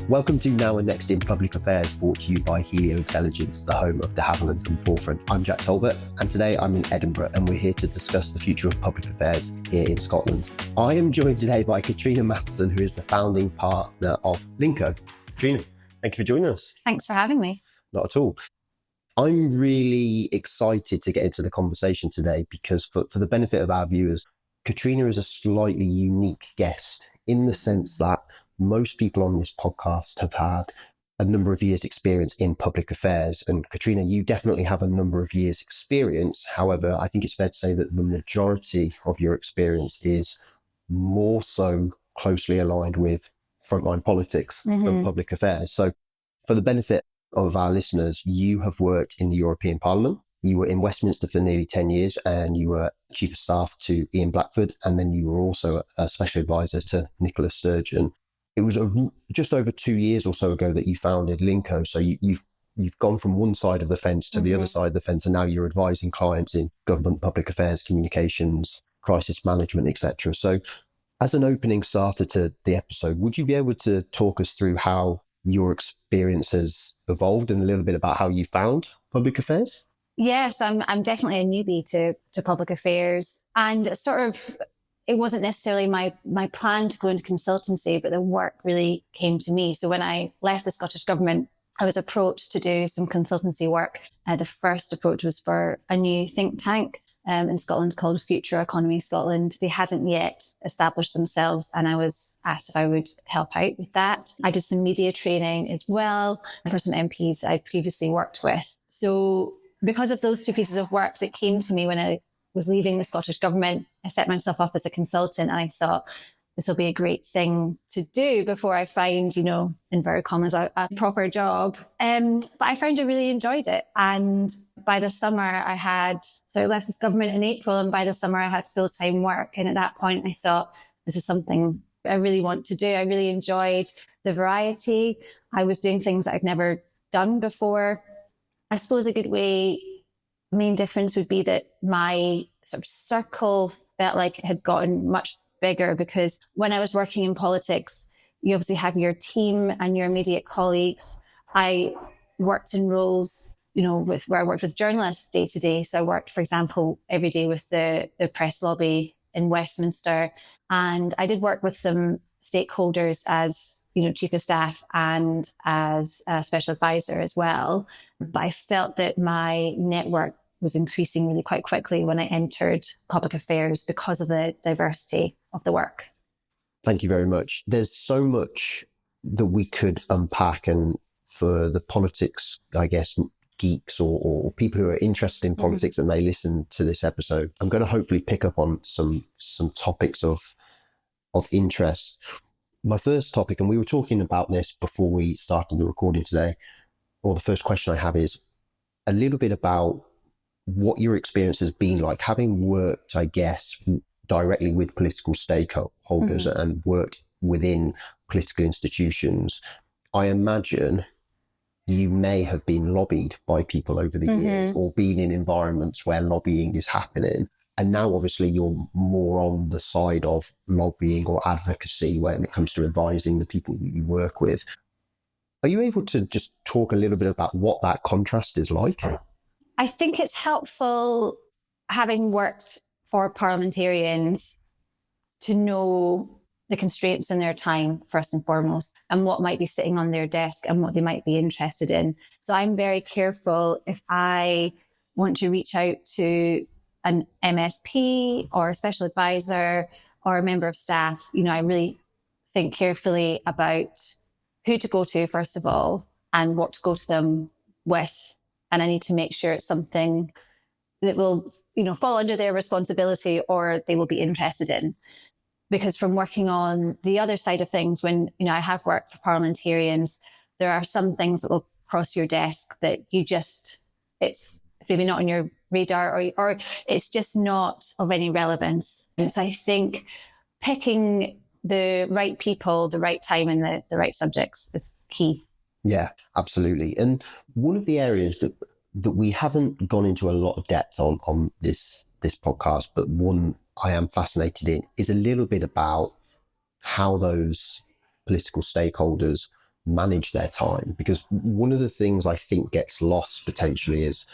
Welcome to Now and Next in Public Affairs, brought to you by Helio Intelligence, the home of de Havilland and Forefront. I'm Jack Talbot, and today I'm in Edinburgh, and we're here to discuss the future of public affairs here in Scotland. I am joined today by Catriona Matheson, who is the founding partner of Linco. Catriona, thank you for joining us. Thanks for having me. Not at all. I'm really excited to get into the conversation today because for the benefit of our viewers, Catriona is a slightly unique guest in the sense that most people on this podcast have had a number of years experience in public affairs. And Catriona, you definitely have a number of years experience. However, I think it's fair to say that the majority of your experience is more so closely aligned with frontline politics than public affairs. So for the benefit of our listeners, you have worked in the European Parliament. You were in Westminster for nearly 10 years and you were Chief of Staff to Ian Blackford. And then you were also a Special Advisor to Nicola Sturgeon. It was just over 2 years or so ago that you founded Linco. So you've gone from one side of the fence to the other side of the fence, and now you're advising clients in government, public affairs, communications, crisis management, etc. So as an opening starter to the episode, would you be able to talk us through how your experience has evolved and a little bit about how you found public affairs? Yes, I'm definitely a newbie to public affairs, and it wasn't necessarily my plan to go into consultancy, but the work really came to me. So when I left the Scottish Government, I was approached to do some consultancy work. The first approach was for a new think tank in Scotland called Future Economy Scotland. They hadn't yet established themselves, and I was asked if I would help out with that. I did some media training as well for some MPs that I'd previously worked with. So because of those two pieces of work that came to me when I was leaving the Scottish Government, I set myself up as a consultant, and I thought this will be a great thing to do before I find, in inverted commas, a proper job. But I found I really enjoyed it. And by the summer I left this government in April, and by the summer I had full-time work. And at that point I thought, this is something I really want to do. I really enjoyed the variety. I was doing things that I'd never done before. I suppose main difference would be that my sort of circle felt like it had gotten much bigger, because when I was working in politics, you obviously have your team and your immediate colleagues. I worked in roles, where I worked with journalists day to day. So I worked, for example, every day with the press lobby in Westminster. And I did work with some stakeholders as Chief of Staff and as a Special Advisor as well. But I felt that my network was increasing really quite quickly when I entered public affairs because of the diversity of the work. Thank you very much. There's so much that we could unpack, and for the politics, I guess, geeks or people who are interested in politics and they listen to this episode, I'm going to hopefully pick up on some topics of interest. My first topic, and we were talking about this before we started the recording today, or the first question I have is a little bit about what your experience has been like, having worked, I guess, directly with political stakeholders and worked within political institutions. I imagine you may have been lobbied by people over the years, or been in environments where lobbying is happening. And now obviously you're more on the side of lobbying or advocacy when it comes to advising the people that you work with. Are you able to just talk a little bit about what that contrast is like? I think it's helpful, having worked for parliamentarians, to know the constraints in their time, first and foremost, and what might be sitting on their desk and what they might be interested in. So I'm very careful if I want to reach out to an MSP or a special advisor or a member of staff. I really think carefully about who to go to, first of all, and what to go to them with. And I need to make sure it's something that will, fall under their responsibility or they will be interested in. Because from working on the other side of things, when, I have worked for parliamentarians, there are some things that will cross your desk that it's maybe not on your radar, or it's just not of any relevance. And so I think picking the right people, the right time, and the right subjects is key. Yeah, absolutely. And one of the areas that we haven't gone into a lot of depth on this podcast, but one I am fascinated in, is a little bit about how those political stakeholders manage their time? Because one of the things I think gets lost potentially is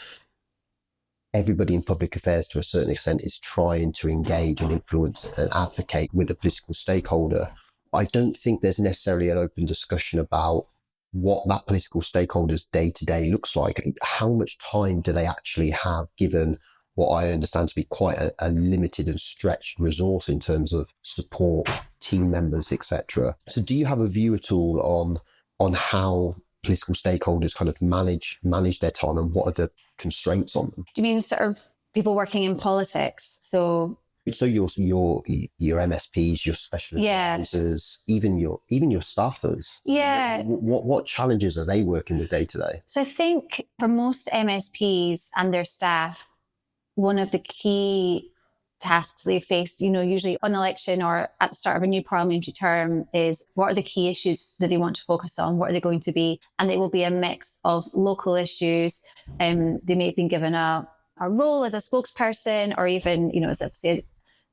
everybody in public affairs to a certain extent is trying to engage and influence and advocate with a political stakeholder. I don't think there's necessarily an open discussion about what that political stakeholder's day-to-day looks like. How much time do they actually have, given what I understand to be quite a limited and stretched resource in terms of support, team members, etc. So do you have a view at all on how political stakeholders kind of manage their time, and what are the constraints on them? Do you mean sort of people working in politics? So your MSPs, your special advisors, even your staffers. Yeah. What challenges are they working with day to day? So I think for most MSPs and their staff, one of the key tasks they face, usually on election or at the start of a new parliamentary term, is what are the key issues that they want to focus on? What are they going to be? And it will be a mix of local issues. They may have been given a role as a spokesperson, or even, as a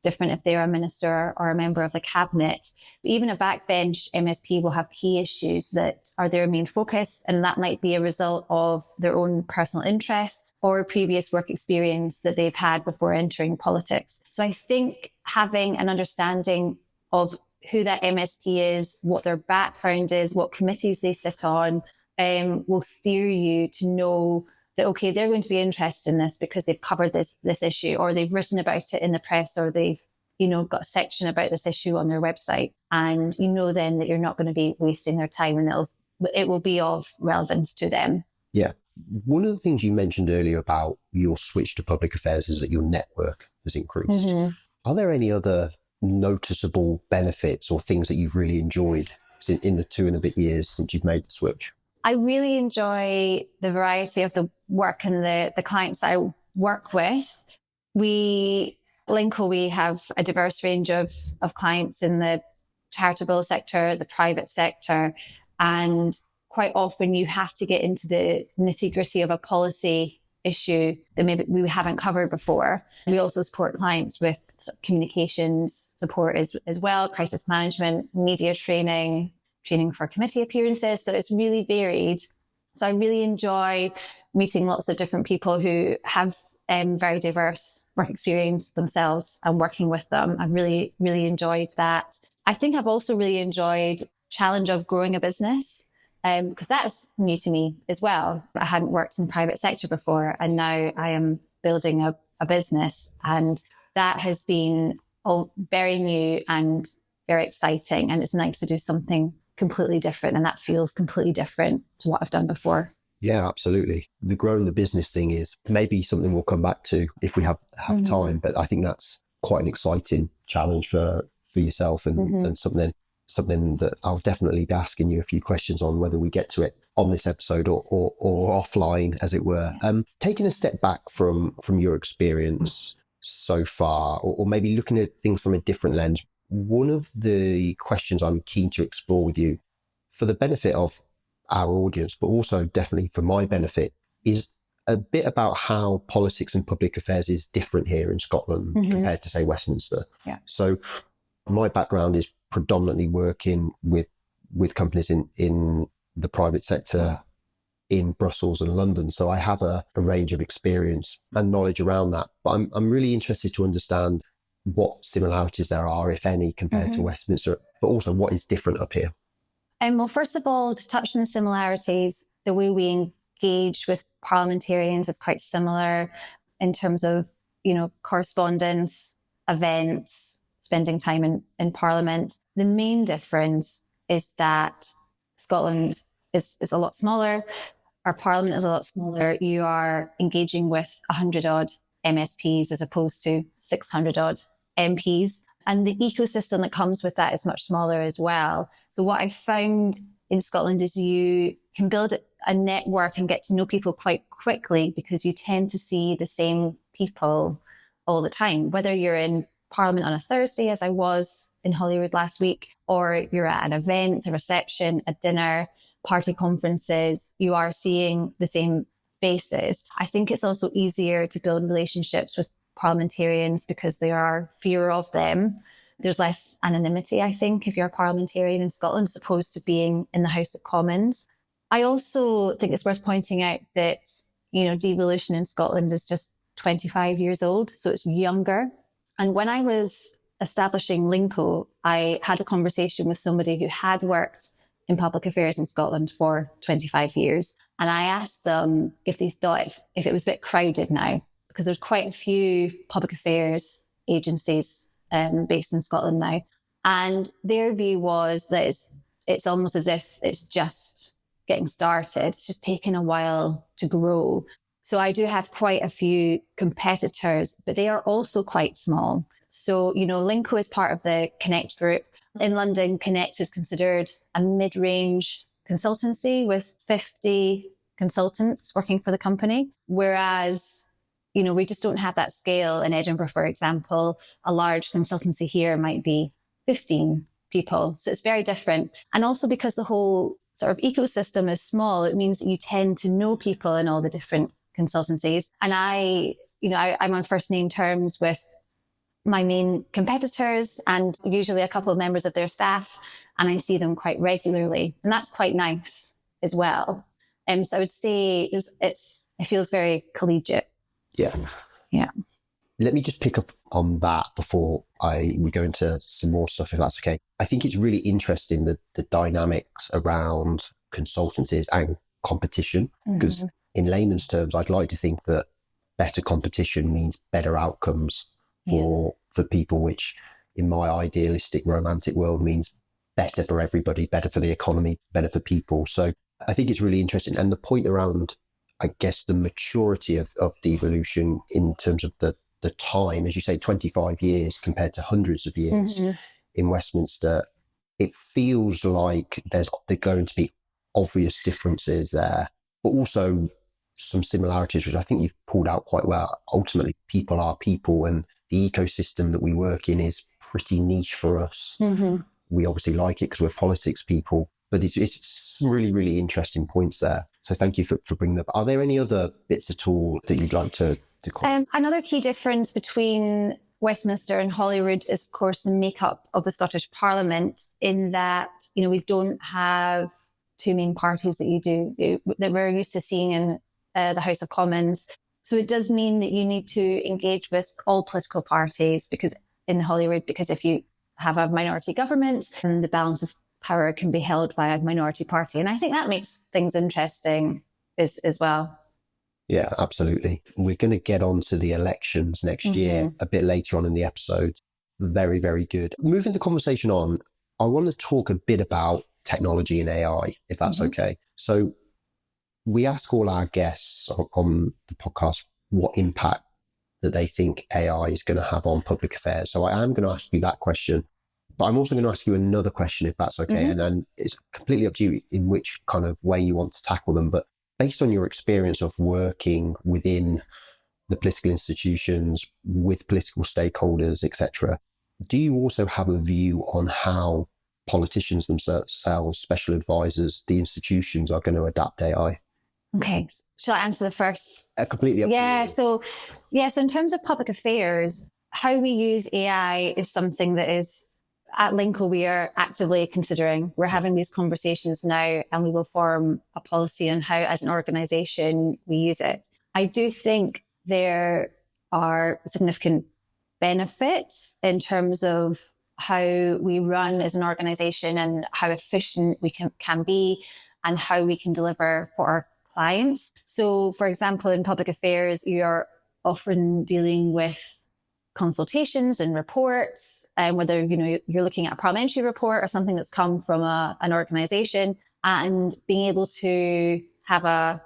different if they're a minister or a member of the cabinet. But even a backbench MSP will have key issues that are their main focus, and that might be a result of their own personal interests or previous work experience that they've had before entering politics. So I think having an understanding of who that MSP is, what their background is, what committees they sit on, will steer you to know that, okay, they're going to be interested in this because they've covered this issue, or they've written about it in the press, or they've, got a section about this issue on their website. And then that you're not going to be wasting their time, and it will be of relevance to them. Yeah. One of the things you mentioned earlier about your switch to public affairs is that your network has increased. Mm-hmm. Are there any other noticeable benefits or things that you've really enjoyed in the 2 and a bit years since you've made the switch? I really enjoy the variety of the work and the clients that I work with. Linco, we have a diverse range of clients in the charitable sector, the private sector, and quite often you have to get into the nitty-gritty of a policy issue that maybe we haven't covered before. We also support clients with communications support as well, crisis management, media training for committee appearances. So it's really varied. So I really enjoy meeting lots of different people who have very diverse work experience themselves and working with them. I've really, really enjoyed that. I think I've also really enjoyed challenge of growing a business, because that's new to me as well. I hadn't worked in the private sector before, and now I am building a business, and that has been all very new and very exciting. And it's nice to do something completely different, and that feels completely different to what I've done before. Yeah, absolutely. The growing the business thing is maybe something we'll come back to if we have mm-hmm. time, but I think that's quite an exciting challenge for yourself, and, mm-hmm. and something that I'll definitely be asking you a few questions on, whether we get to it on this episode or offline, as it were. Taking a step back from your experience so far, or maybe looking at things from a different lens, one of the questions I'm keen to explore with you, for the benefit of our audience, but also definitely for my benefit, is a bit about how politics and public affairs is different here in Scotland mm-hmm. compared to, say, Westminster. Yeah. So my background is predominantly working with companies in the private sector in Brussels and London. So I have a range of experience and knowledge around that. But I'm really interested to understand what similarities there are, if any, compared mm-hmm. to Westminster, but also what is different up here. Well, first of all, to touch on the similarities, the way we engage with parliamentarians is quite similar in terms of, correspondence, events, spending time in Parliament. The main difference is that Scotland is a lot smaller. Our Parliament is a lot smaller. You are engaging with 100-odd MSPs as opposed to 600-odd MPs. And the ecosystem that comes with that is much smaller as well. So what I found in Scotland is you can build a network and get to know people quite quickly, because you tend to see the same people all the time, whether you're in Parliament on a Thursday, as I was in Holyrood last week, or you're at an event, a reception, a dinner, party conferences, you are seeing the same faces. I think it's also easier to build relationships with parliamentarians because there are fewer of them. There's less anonymity, I think, if you're a parliamentarian in Scotland, as opposed to being in the House of Commons. I also think it's worth pointing out that, devolution in Scotland is just 25 years old, so it's younger. And when I was establishing Linco, I had a conversation with somebody who had worked in public affairs in Scotland for 25 years. And I asked them if they thought if it was a bit crowded now, because there's quite a few public affairs agencies based in Scotland now. And their view was that it's almost as if it's just getting started. It's just taken a while to grow. So I do have quite a few competitors, but they are also quite small. So, Linco is part of the Connect group. In London, Connect is considered a mid-range consultancy with 50 consultants working for the company. Whereas, we just don't have that scale in Edinburgh, for example. A large consultancy here might be 15 people. So it's very different. And also because the whole sort of ecosystem is small, it means that you tend to know people in all the different consultancies. And I'm on first name terms with my main competitors and usually a couple of members of their staff, and I see them quite regularly. And that's quite nice as well. So I would say it feels very collegiate. Yeah. Yeah. Let me just pick up on that before we go into some more stuff, if that's okay. I think it's really interesting the dynamics around consultancies and competition, because in layman's terms, I'd like to think that better competition means better outcomes for people, which in my idealistic romantic world means better for everybody, better for the economy, better for people. So I think it's really interesting. And the point around, I guess, the maturity of devolution in terms of the time, as you say, 25 years compared to hundreds of years in Westminster, it feels like there's going to be obvious differences there, but also some similarities, which I think you've pulled out quite well. Ultimately, people are people, and the ecosystem that we work in is pretty niche for us. We obviously like it because we're politics people, but it's some really, really interesting points there. So thank you for bringing them up. Are there any other bits at all that you'd like to comment? Another key difference between Westminster and Holyrood is, of course, the makeup of the Scottish Parliament, in that, we don't have two main parties that we're used to seeing in the House of Commons. So it does mean that you need to engage with all political parties in Holyrood, because if you have a minority government, then the balance of power can be held by a minority party. And I think that makes things interesting as well. Yeah, absolutely. We're going to get on to the elections next year a bit later on in the episode. Very, very good. Moving the conversation on, I want to talk a bit about technology and AI, if that's okay. So we ask all our guests on the podcast what impact that they think AI is going to have on public affairs. So I am going to ask you that question, but I'm also going to ask you another question, if that's okay. And then it's completely up to you in which kind of way you want to tackle them. But based on your experience of working within the political institutions, with political stakeholders, etc., do you also have a view on how politicians themselves, special advisors, the institutions are going to adapt AI? Okay. Shall I answer the first? Completely up to you. So in terms of public affairs, how we use AI is something that is, at Linco, we are actively considering. We're having these conversations now, and we will form a policy on how, as an organisation, we use it. I do think there are significant benefits in terms of how we run as an organisation and how efficient we can be and how we can deliver for our clients. So, for example, in public affairs, you're often dealing with consultations and reports, and whether you're looking at a parliamentary report or something that's come from an organisation, and being able to have a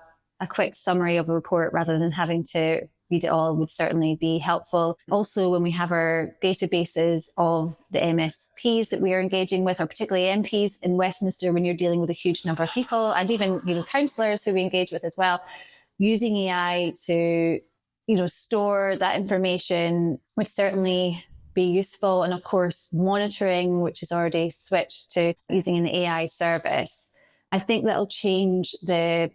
quick summary of a report rather than having to read it all would certainly be helpful. Also, when we have our databases of the MSPs that we are engaging with, or particularly MPs in Westminster, when you're dealing with a huge number of people, and even councillors who we engage with as well, using AI to store that information would certainly be useful. And of course, monitoring, which is already switched to using an AI service. I think that'll change the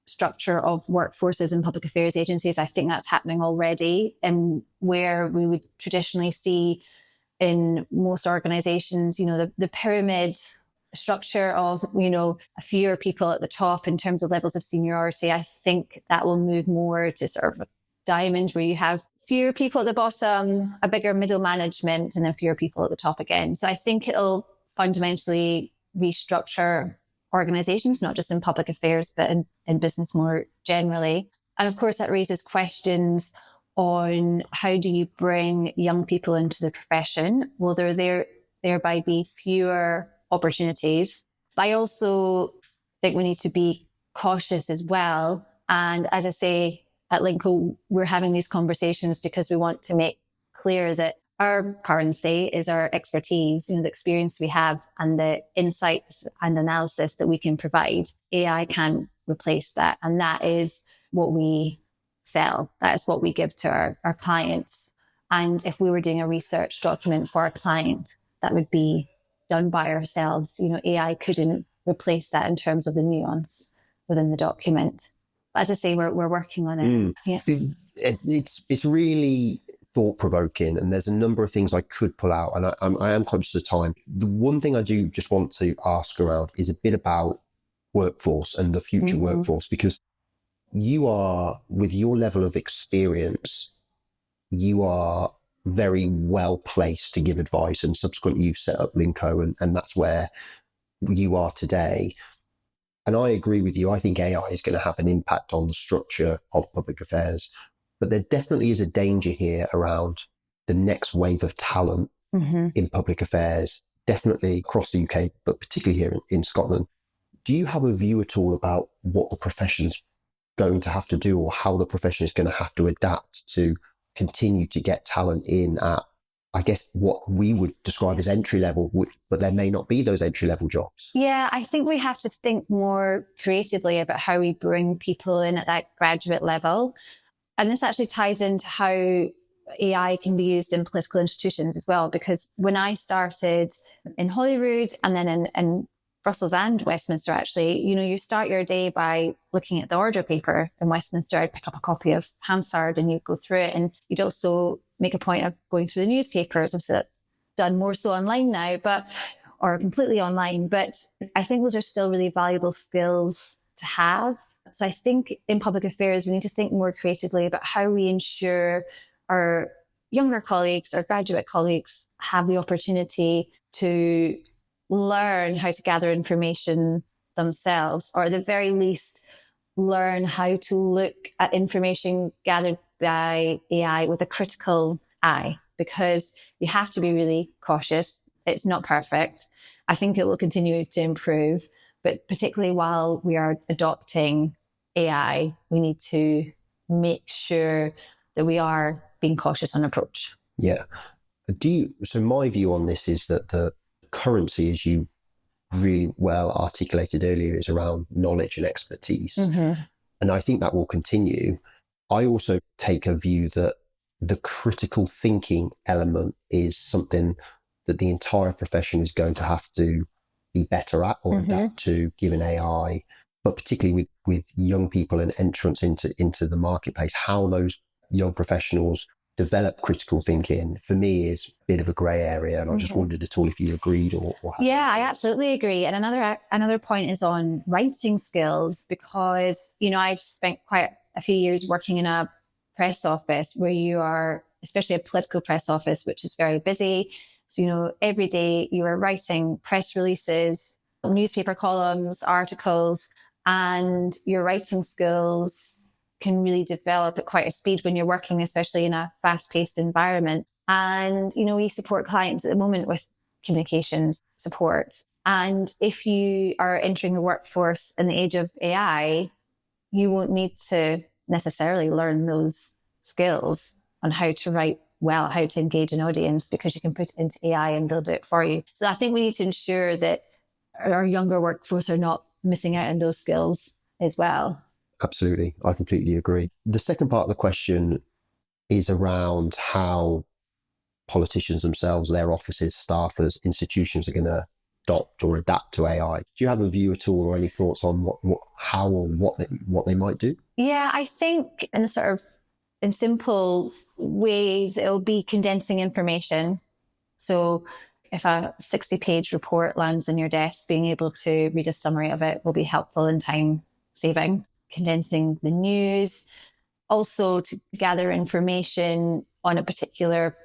structure of workforces in public affairs agencies. I think that's happening already, and where we would traditionally see in most organizations, the pyramid structure of, a fewer people at the top in terms of levels of seniority. I think that will move more to sort of a diamond where you have fewer people at the bottom, a bigger middle management, and then fewer people at the top again. So I think it'll fundamentally restructure organizations, not just in public affairs, but in business more generally. And of course, that raises questions on how do you bring young people into the profession? Will there thereby be fewer opportunities? But I also think we need to be cautious as well. And as I say, at Linco, we're having these conversations because we want to make clear that our currency is our expertise, the experience we have and the insights and analysis that we can provide. AI can replace that. And that is what we sell. That is what we give to our clients. And if we were doing a research document for a client, that would be done by ourselves. AI couldn't replace that in terms of the nuance within the document. But as I say, we're working on it. Yeah. It's really thought-provoking, and there's a number of things I could pull out, and I am conscious of time. The one thing I do just want to ask around is a bit about workforce and the future workforce, because you are, with your level of experience, you are very well placed to give advice, and subsequently you've set up Linco, and that's where you are today. And I agree with you. I think AI is going to have an impact on the structure of public affairs, but there definitely is a danger here around the next wave of talent in public affairs, definitely across the UK, but particularly here in Scotland. Do you have a view at all about what the profession's going to have to do, or how the profession is going to have to adapt to continue to get talent in at, I guess, what we would describe as entry level, but there may not be those entry level jobs? Yeah, I think we have to think more creatively about how we bring people in at that graduate level. And this actually ties into how AI can be used in political institutions as well, because when I started in Holyrood and then in Brussels and Westminster, actually, you start your day by looking at the order paper. In Westminster, I'd pick up a copy of Hansard and you'd go through it. And you'd also make a point of going through the newspapers. Obviously, that's done more so online now, or completely online. But I think those are still really valuable skills to have. So I think in public affairs, we need to think more creatively about how we ensure our younger colleagues, our graduate colleagues, have the opportunity to learn how to gather information themselves, or at the very least, learn how to look at information gathered by AI with a critical eye, because you have to be really cautious. It's not perfect. I think it will continue to improve, but particularly while we are adopting AI, we need to make sure that we are being cautious on approach. Yeah. So my view on this is that the currency, as you really well articulated earlier, is around knowledge and expertise. And I think that will continue. I also take a view that the critical thinking element is something that the entire profession is going to have to be better at, or adapt to, given AI, but particularly with young people and entrance into the marketplace. How those young professionals develop critical thinking, for me, is a bit of a grey area. And I just wondered at all if you agreed or Yeah, I absolutely agree. And another point is on writing skills, because, I've spent quite a few years working in a press office where you are, especially a political press office, which is very busy. So, every day you are writing press releases, newspaper columns, articles, and your writing skills can really develop at quite a speed when you're working, especially in a fast-paced environment. And, we support clients at the moment with communications support. And if you are entering the workforce in the age of AI, you won't need to necessarily learn those skills on how to write well, how to engage an audience, because you can put it into AI and they'll do it for you. So I think we need to ensure that our younger workforce are not missing out on those skills as well. Absolutely. I completely agree. The second part of the question is around how politicians themselves, their offices, staffers, institutions are going to adopt or adapt to AI. Do you have a view at all, or any thoughts on what they might do? Yeah, I think in simple ways, it'll be condensing information. So if a 60-page report lands on your desk, being able to read a summary of it will be helpful in time saving, condensing the news, also to gather information on a particular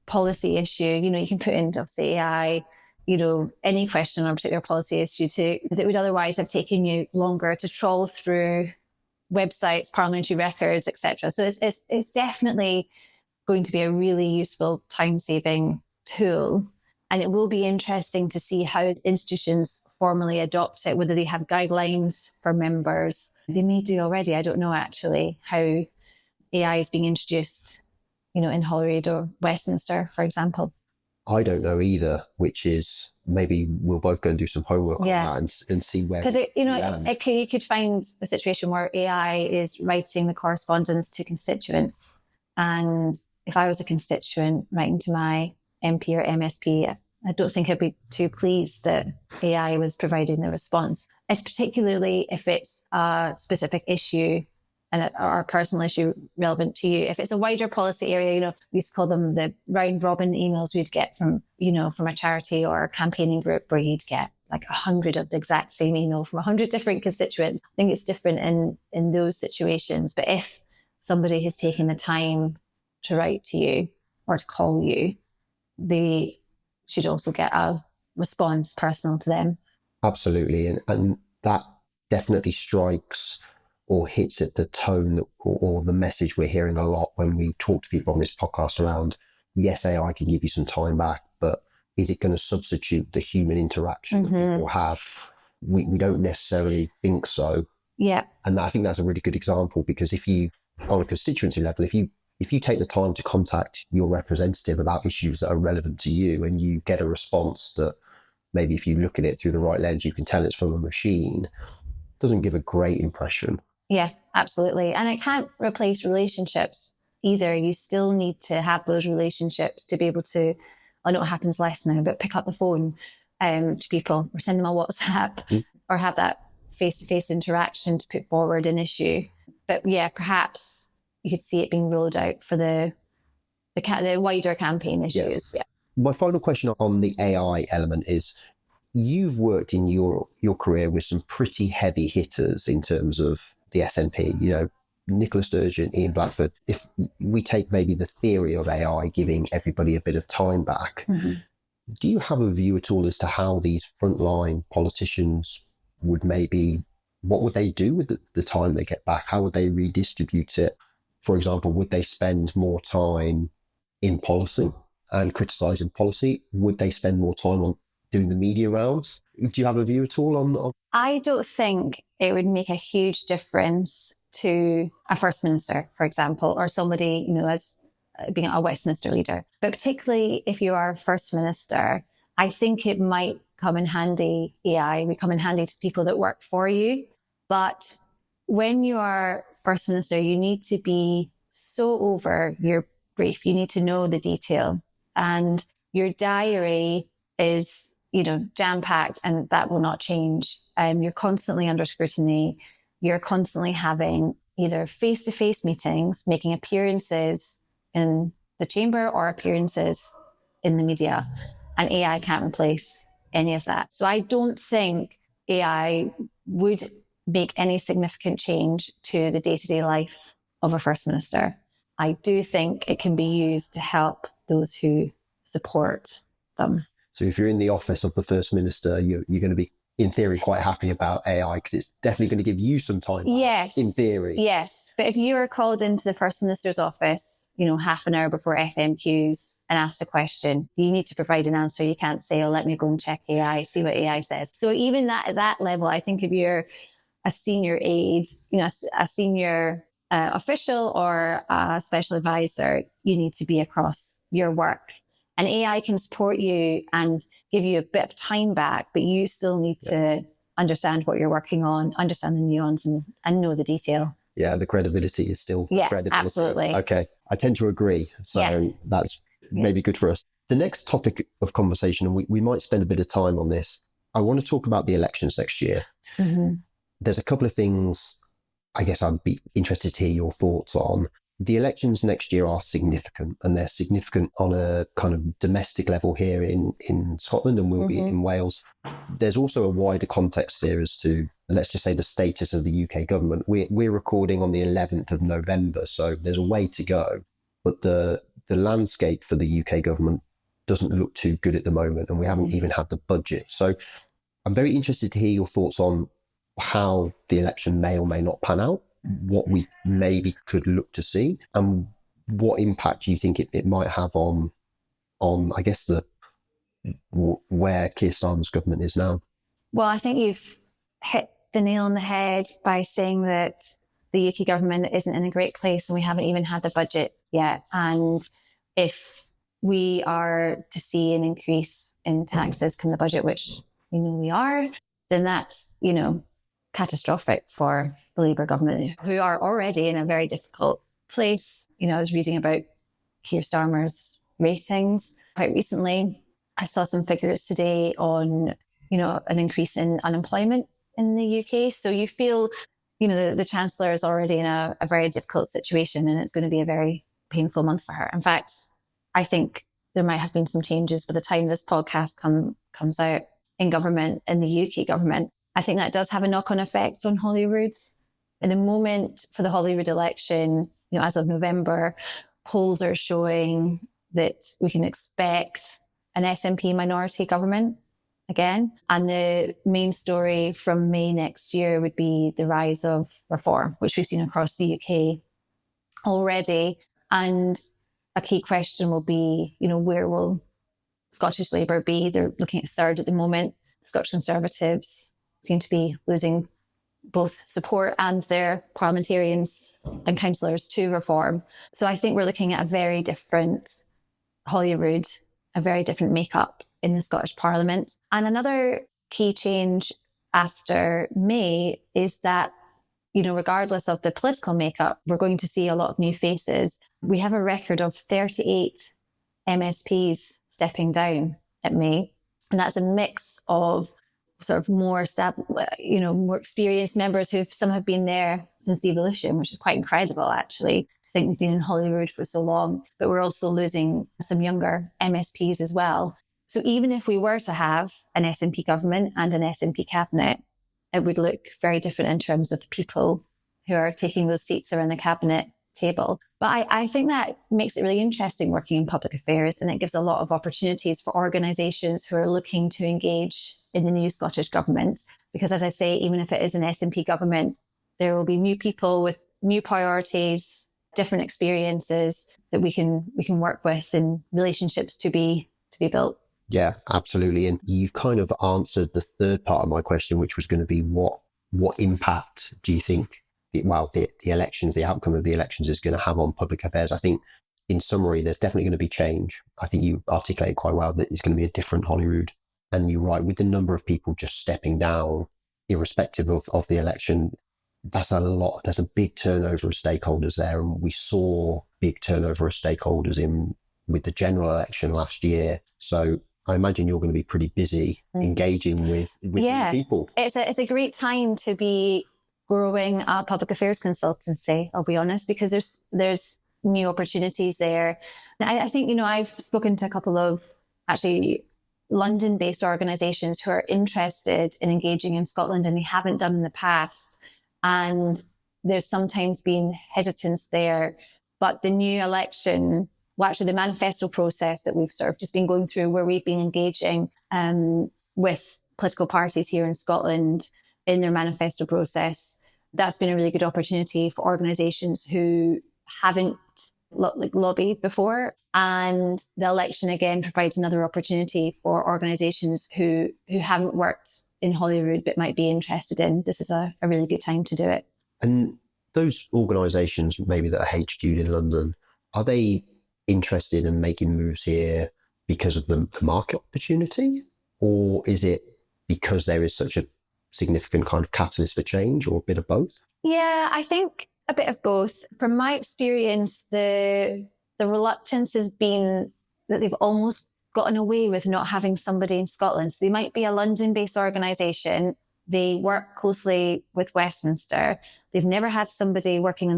policy issue. You can put in, obviously, AI, any question on a particular policy issue that would otherwise have taken you longer to trawl through websites, parliamentary records, etc. So it's definitely going to be a really useful time-saving tool. And it will be interesting to see how institutions formally adopt it, whether they have guidelines for members. They may do already. I don't know actually how AI is being introduced, in Holyrood or Westminster, for example. I don't know either, which is maybe we'll both go and do some homework on that and see where. Because you could find a situation where AI is writing the correspondence to constituents. And if I was a constituent writing to my MP or MSP, I don't think I'd be too pleased that AI was providing the response. It's particularly if it's a specific issue or a personal issue relevant to you. If it's a wider policy area, we used to call them the round robin emails we'd get from a charity or a campaigning group, where you'd get like 100 of the exact same email from 100 different constituents. I think it's different in those situations. But if somebody has taken the time to write to you or to call you, they should also get a response personal to them. Absolutely. And that definitely strikes or hits at the tone or the message we're hearing a lot when we talk to people on this podcast around, yes, AI can give you some time back, but is it going to substitute the human interaction that people have? We don't necessarily think so. Yeah. And I think that's a really good example, because if you, on a constituency level, if you take the time to contact your representative about issues that are relevant to you and you get a response that maybe if you look at it through the right lens, you can tell it's from a machine, doesn't give a great impression. Yeah, absolutely. And it can't replace relationships either. You still need to have those relationships to be able to, I know it happens less now, but pick up the phone to people or send them a WhatsApp or have that face-to-face interaction to put forward an issue. But yeah, perhaps you could see it being rolled out for the wider campaign issues. Yeah. My final question on the AI element is, you've worked in your career with some pretty heavy hitters in terms of the SNP, Nicola Sturgeon, Ian Blackford. If we take maybe the theory of AI giving everybody a bit of time back, do you have a view at all as to how these frontline politicians would what would they do with the time they get back? How would they redistribute it? For example, would they spend more time in policy and criticising policy? Would they spend more time on doing the media rounds? Do you have a view at all on? I don't think it would make a huge difference to a First Minister, for example, or somebody, as being a Westminster leader. But particularly if you are First Minister, I think it might come in handy, AI would come in handy to people that work for you. But when you are First Minister, you need to be so over your brief. You need to know the detail. And your diary is jam-packed, and that will not change. You're constantly under scrutiny. You're constantly having either face-to-face meetings, making appearances in the chamber or appearances in the media. And AI can't replace any of that. So I don't think AI would make any significant change to the day-to-day life of a First Minister. I do think it can be used to help those who support them. So if you're in the office of the First Minister, you're going to be, in theory, quite happy about AI, because it's definitely going to give you some time back, yes, in theory. Yes. But if you are called into the First Minister's office, half an hour before FMQs and asked a question, you need to provide an answer. You can't say, let me go and check AI, see what AI says. So even at that level, I think if you're a senior aide, a senior official or a special advisor, you need to be across your work. And AI can support you and give you a bit of time back, but you still need to understand what you're working on, understand the nuance and know the detail. Yeah, the credibility is still credibility. Absolutely. Okay, I tend to agree. So that's maybe good for us. The next topic of conversation, and we might spend a bit of time on this, I want to talk about the elections next year. There's a couple of things I guess I'd be interested to hear your thoughts on. the elections next year are significant, and they're significant on a kind of domestic level here in Scotland, and will be in Wales. There's also a wider context here as to, let's just say, the status of the UK government. We're recording on the 11th of November, so there's a way to go. But the landscape for the UK government doesn't look too good at the moment, and we haven't even had the budget. So I'm very interested to hear your thoughts on how the election may or may not pan out, what we maybe could look to see, and what impact you think it might have on I guess where Keir Starmer's government is now. Well, I think you've hit the nail on the head by saying that the UK government isn't in a great place and we haven't even had the budget yet. And if we are to see an increase in taxes come the budget, which we know we are, then that's, catastrophic for the Labour government, who are already in a very difficult place. I was reading about Keir Starmer's ratings quite recently. I saw some figures today on, an increase in unemployment in the UK. So you feel, the Chancellor is already in a very difficult situation, and it's going to be a very painful month for her. In fact, I think there might have been some changes by the time this podcast comes out in government, in the UK government. I think that does have a knock-on effect on Holyrood. In the moment for the Holyrood election, as of November, polls are showing that we can expect an SNP minority government again. And the main story from May next year would be the rise of reform, which we've seen across the UK already. And a key question will be, where will Scottish Labour be? They're looking at third at the moment. Scottish Conservatives seem to be losing both support and their parliamentarians and councillors to reform. So I think we're looking at a very different Holyrood, a very different makeup in the Scottish Parliament. And another key change after May is that, regardless of the political makeup, we're going to see a lot of new faces. We have a record of 38 MSPs stepping down at May. And that's a mix of sort of more experienced members some have been there since devolution, which is quite incredible, actually, to think they've been in Holyrood for so long. But we're also losing some younger MSPs as well. So even if we were to have an SNP government and an SNP cabinet, it would look very different in terms of the people who are taking those seats around the cabinet table. But I think that makes it really interesting working in public affairs, and it gives a lot of opportunities for organisations who are looking to engage in the new Scottish government. Because as I say, even if it is an SNP government, there will be new people with new priorities, different experiences that we can work with, and relationships to be built. Yeah, absolutely. And you've kind of answered the third part of my question, which was going to be what impact do you think the elections, the outcome of the elections is going to have on public affairs? I think in summary, there's definitely going to be change. I think you articulated quite well that it's going to be a different Holyrood. And you're right, with the number of people just stepping down, irrespective of the election, that's a lot. There's a big turnover of stakeholders there. And we saw big turnover of stakeholders with the general election last year. So I imagine you're going to be pretty busy engaging with people. It's a great time to be growing a public affairs consultancy, I'll be honest, because there's new opportunities there. I think, I've spoken to a couple of actually London-based organisations who are interested in engaging in Scotland, and they haven't done in the past. And there's sometimes been hesitance there. But the new election, actually the manifesto process that we've sort of just been going through, where we've been engaging with political parties here in Scotland in their manifesto process, that's been a really good opportunity for organisations who haven't lobbied before. And the election again provides another opportunity for organisations who haven't worked in Holyrood but might be interested in. This is a really good time to do it. And those organisations maybe that are HQ'd in London, are they interested in making moves here because of the market opportunity? Or is it because there is such a significant kind of catalyst for change, or a bit of both? Yeah, I think a bit of both. From my experience, the reluctance has been that they've almost gotten away with not having somebody in Scotland. So they might be a London-based organisation. They work closely with Westminster. They've never had somebody working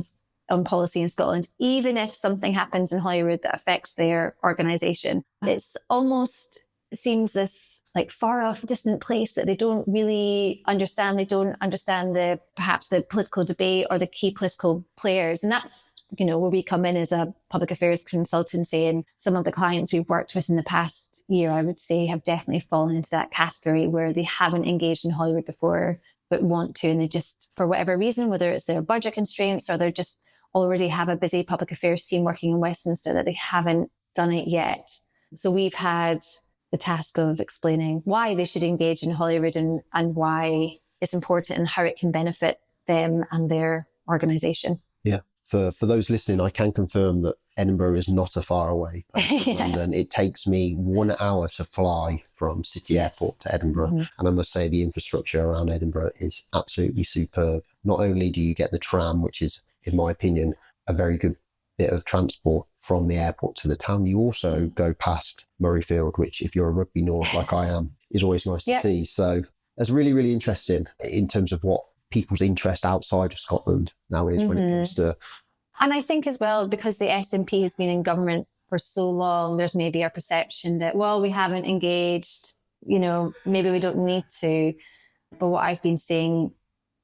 on policy in Scotland, even if something happens in Holyrood that affects their organisation. It's almost seems this like far off distant place that they don't really understand. They don't understand perhaps the political debate or the key political players. And that's, where we come in as a public affairs consultancy, and some of the clients we've worked with in the past year, I would say, have definitely fallen into that category where they haven't engaged in Holyrood before, but want to. And they just, for whatever reason, whether it's their budget constraints or they're just already have a busy public affairs team working in Westminster, that they haven't done it yet. So we've had the task of explaining why they should engage in Holyrood and why it's important and how it can benefit them and their organisation. Yeah. For those listening, I can confirm that Edinburgh is not a far away place from London. It takes me 1 hour to fly from City Airport to Edinburgh. Mm-hmm. And I must say the infrastructure around Edinburgh is absolutely superb. Not only do you get the tram, which is, in my opinion, a very good bit of transport from the airport to the town, you also go past Murrayfield, which, if you're a rugby North like I am, is always nice to see. So that's really, really interesting in terms of what people's interest outside of Scotland now is when it comes to... And I think as well, because the SNP has been in government for so long, there's maybe a perception that, well, we haven't engaged, maybe we don't need to. But what I've been saying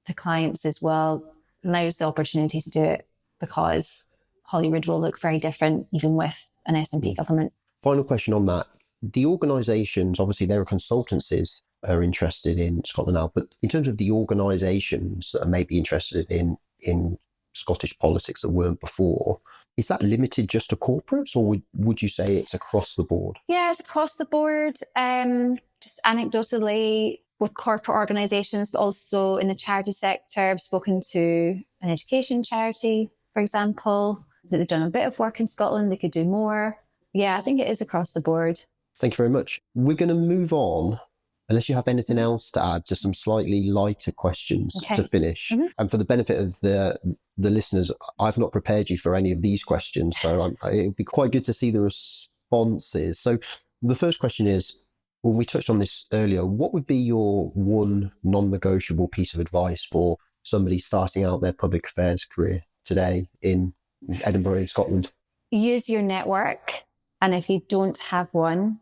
to clients is, well, now's the opportunity to do it, because Holyrood will look very different even with an SNP government. Final question on that. The organisations, obviously there are consultancies that are interested in Scotland now, but in terms of the organisations that are maybe interested in Scottish politics that weren't before, is that limited just to corporates, or would you say it's across the board? Yeah, it's across the board. Just anecdotally, with corporate organisations, but also in the charity sector. I've spoken to an education charity, for example, that they've done a bit of work in Scotland. They could do more. Yeah, I think it is across the board. Thank you very much. We're going to move on, unless you have anything else to add, to some slightly lighter questions to finish. Mm-hmm. And for the benefit of the listeners, I've not prepared you for any of these questions, so it would be quite good to see the responses. So the first question is, when we touched on this earlier, what would be your one non-negotiable piece of advice for somebody starting out their public affairs career today in Edinburgh, in Scotland? Use your network. And if you don't have one,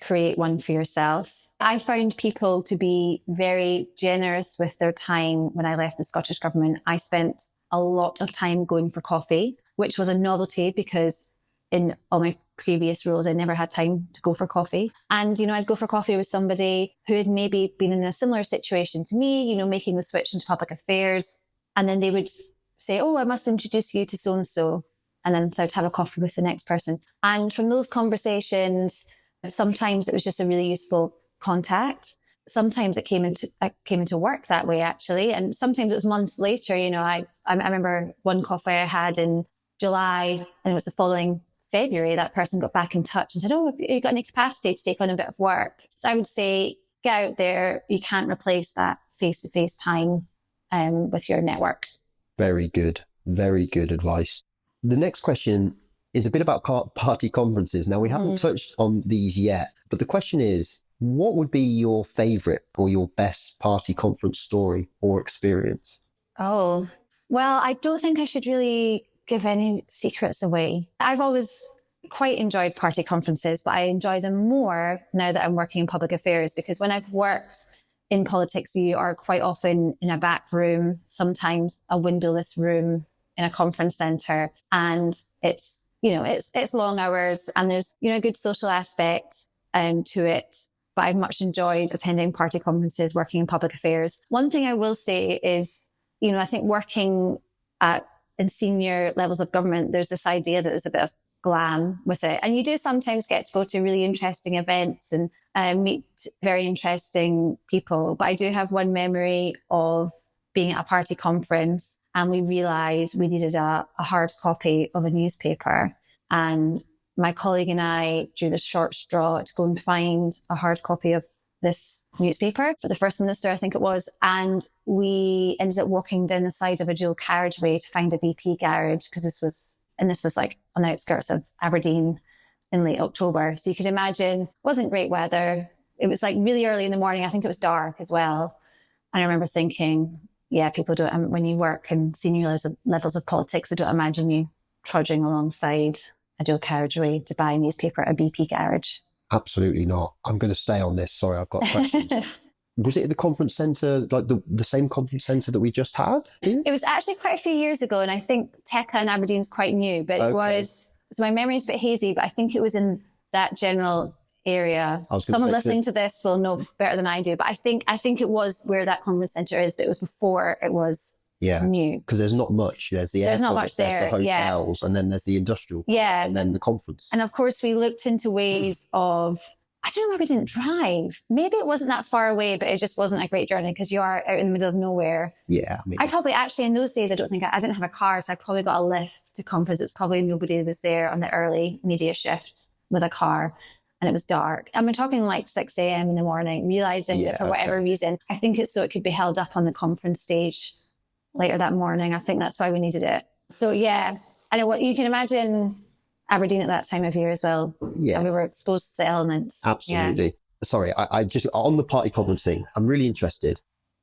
create one for yourself. I found people to be very generous with their time when I left the Scottish Government. I spent a lot of time going for coffee, which was a novelty because in all my previous roles, I never had time to go for coffee. And, I'd go for coffee with somebody who had maybe been in a similar situation to me, making the switch into public affairs. And then they would say, oh, I must introduce you to so-and-so. And then so I'd have a coffee with the next person. And from those conversations, sometimes it was just a really useful contact. Sometimes it came into work that way, actually. And sometimes it was months later. I remember one coffee I had in July, and it was the following February, that person got back in touch and said, oh, have you got any capacity to take on a bit of work? So I would say, get out there. You can't replace that face-to-face time with your network. Very good. Very good advice. The next question is a bit about party conferences. Now, we haven't touched on these yet, but the question is, what would be your favourite or your best party conference story or experience? Oh, well, I don't think I should really give any secrets away. I've always quite enjoyed party conferences, but I enjoy them more now that I'm working in public affairs, because when I've worked in politics, you are quite often in a back room, sometimes a windowless room in a conference centre, and it's long hours, and there's a good social aspect to it. But I've much enjoyed attending party conferences, working in public affairs. One thing I will say is, I think working in senior levels of government, there's this idea that there's a bit of glam with it. And you do sometimes get to go to really interesting events and meet very interesting people. But I do have one memory of being at a party conference, and we realised we needed a hard copy of a newspaper. And my colleague and I drew the short straw to go and find a hard copy of this newspaper for the First Minister, I think it was. And we ended up walking down the side of a dual carriageway to find a BP garage, because this was like on the outskirts of Aberdeen in late October. So you could imagine, it wasn't great weather. It was like really early in the morning. I think it was dark as well. And I remember thinking, people don't, when you work in senior levels of politics, they don't imagine you trudging alongside a dual carriageway to buy a newspaper at a BP garage. Absolutely not. I'm going to stay on this. Sorry, I've got questions. Was it at the conference centre, like the same conference centre that we just had? It was actually quite a few years ago, and I think TECA in Aberdeen's quite new, but it was, so my memory's a bit hazy, but I think it was in that general area. Someone listening to this will know better than I do, but I think it was where that conference centre is, but it was before it was new. Because there's not much. There's the airport, not much there. There's the hotels, and then there's the industrial park, and then the conference. And of course, we looked into ways of, I don't know why we didn't drive. Maybe it wasn't that far away, but it just wasn't a great journey because you are out in the middle of nowhere. Yeah. I probably actually, in those days, I didn't have a car, so I probably got a lift to conference. It was probably nobody was there on the early media shifts with a car, and it was dark. And we're talking like 6 a.m. in the morning, realising that for whatever reason, I think it's so it could be held up on the conference stage later that morning. I think that's why we needed it. So yeah, and what you can imagine Aberdeen at that time of year as well. Yeah. And we were exposed to the elements. Absolutely. Yeah. Sorry, I just, on the party conference thing, I'm really interested.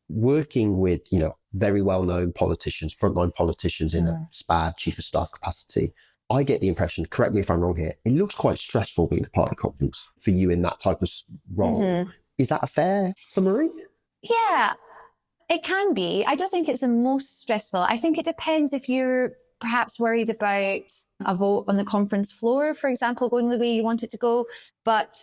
Working with, very well-known politicians, frontline politicians in a SPAD, chief of staff capacity, I get the impression, correct me if I'm wrong here, it looks quite stressful being at a party conference for you in that type of role. Mm-hmm. Is that a fair summary? Yeah, it can be. I don't think it's the most stressful. I think it depends if you're perhaps worried about a vote on the conference floor, for example, going the way you want it to go. But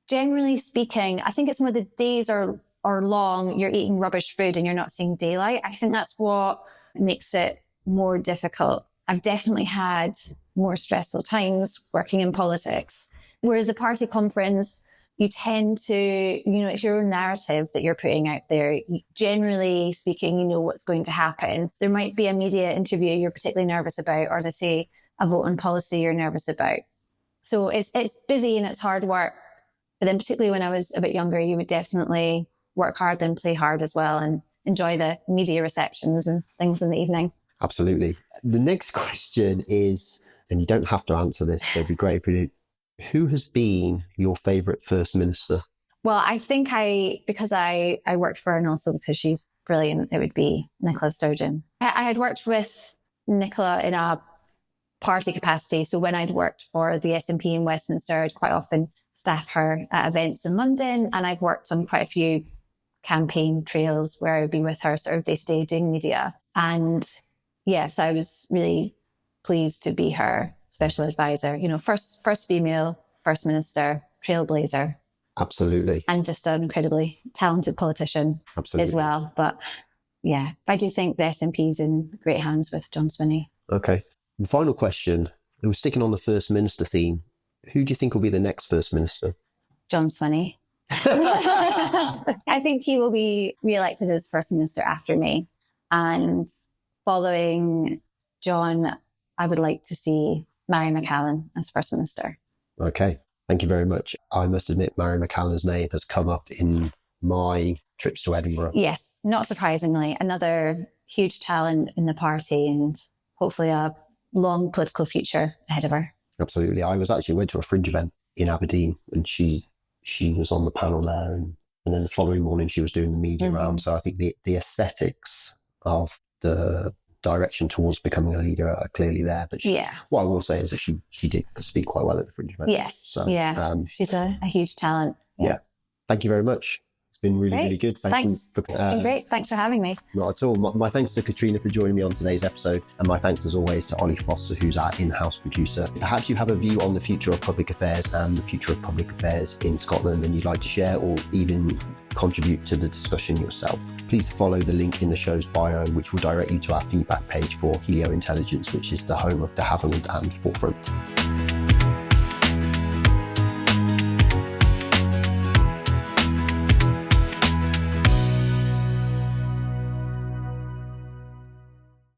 generally speaking, I think it's when the days are long, you're eating rubbish food and you're not seeing daylight. I think that's what makes it more difficult. I've definitely had more stressful times working in politics. Whereas the party conference, you tend to, it's your own narrative that you're putting out there. Generally speaking, you know what's going to happen. There might be a media interview you're particularly nervous about, or as I say, a vote on policy you're nervous about. So it's busy and it's hard work. But then particularly when I was a bit younger, you would definitely work hard and play hard as well and enjoy the media receptions and things in the evening. Absolutely. The next question is, and you don't have to answer this, but it'd be great if you did. Who has been your favourite First Minister? Well, I think because I worked for her and also because she's brilliant, it would be Nicola Sturgeon. I had worked with Nicola in a party capacity. So when I'd worked for the SNP in Westminster, I'd quite often staff her at events in London. And I've worked on quite a few campaign trails where I would be with her sort of day to day doing media. And yes, I was really pleased to be her special advisor, first female First Minister, trailblazer. Absolutely. And just an incredibly talented politician as well. But yeah, I do think the SNP's in great hands with John Swinney. Okay. The final question, we're sticking on the First Minister theme. Who do you think will be the next First Minister? John Swinney. I think he will be re-elected as First Minister after me. And following John, I would like to see Mary McCallan as First Minister. Okay, thank you very much. I must admit, Mary McCallan's name has come up in my trips to Edinburgh. Yes, not surprisingly. Another huge talent in the party and hopefully a long political future ahead of her. Absolutely. I went to a fringe event in Aberdeen and she was on the panel there and then the following morning she was doing the media round. So I think the aesthetics of the direction towards becoming a leader are clearly there. But what I will say is that she did speak quite well at the fringe event. Yes. So, she's a huge talent. Yeah. Thank you very much. It's been really, really good. Thanks. It's been great. Thanks for having me. Not at all. My thanks to Catriona for joining me on today's episode. And my thanks as always to Ollie Foster, who's our in-house producer. Perhaps you have a view on the future of public affairs and the future of public affairs in Scotland and you'd like to share or even contribute to the discussion yourself. Please follow the link in the show's bio, which will direct you to our feedback page for Helio Intelligence, which is the home of De Havilland and Forefront.